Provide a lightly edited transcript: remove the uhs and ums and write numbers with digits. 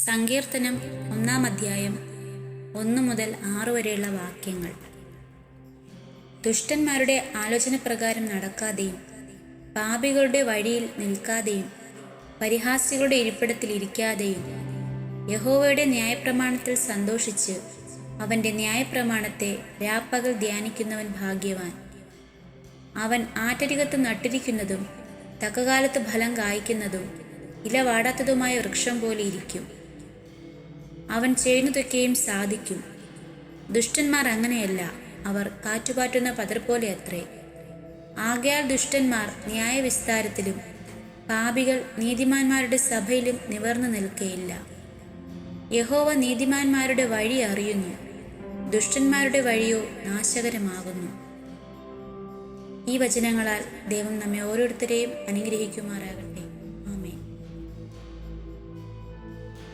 സങ്കീർത്തനം 1-ാം അധ്യായം 1 മുതൽ 6 വരെയുള്ള വാക്യങ്ങൾ. ദുഷ്ടന്മാരുടെ ആലോചനപ്രകാരം നടക്കാതെയും പാപികളുടെ വഴിയിൽ നിൽക്കാതെയും പരിഹാസികളുടെ ഇരിപ്പിടത്തിൽ ഇരിക്കാതെയും യഹോവയുടെ ന്യായപ്രമാണത്തിൽ സന്തോഷിച്ച് അവൻ്റെ ന്യായപ്രമാണത്തെ രാപ്പകൽ ധ്യാനിക്കുന്നവൻ ഭാഗ്യവാൻ. അവൻ ആറ്റരികത്ത് നട്ടിരിക്കുന്നതും തക്കകാലത്ത് ഫലം കായ്ക്കുന്നതും ഇല വാടാത്തതുമായ വൃക്ഷം പോലെ ഇരിക്കും. അവൻ ചെയ്യുന്നതൊക്കെയും സാധിക്കും. ദുഷ്ടന്മാർ അങ്ങനെയല്ല, അവർ കാറ്റുപാറ്റുന്ന പതർ പോലെ അത്രേ. ആകയാൽ ദുഷ്ടന്മാർ ന്യായവിസ്താരത്തിലും പാപികൾ നീതിമാന്മാരുടെ സഭയിലും നിവർന്നു നിൽക്കയില്ല. യഹോവ നീതിമാന്മാരുടെ വഴി അറിയുന്നു, ദുഷ്ടന്മാരുടെ വഴിയോ നാശകരമാകുന്നു. ഈ വചനങ്ങളാൽ ദൈവം നമ്മെ ഓരോരുത്തരെയും അനുഗ്രഹിക്കുമാറാകട്ടെ.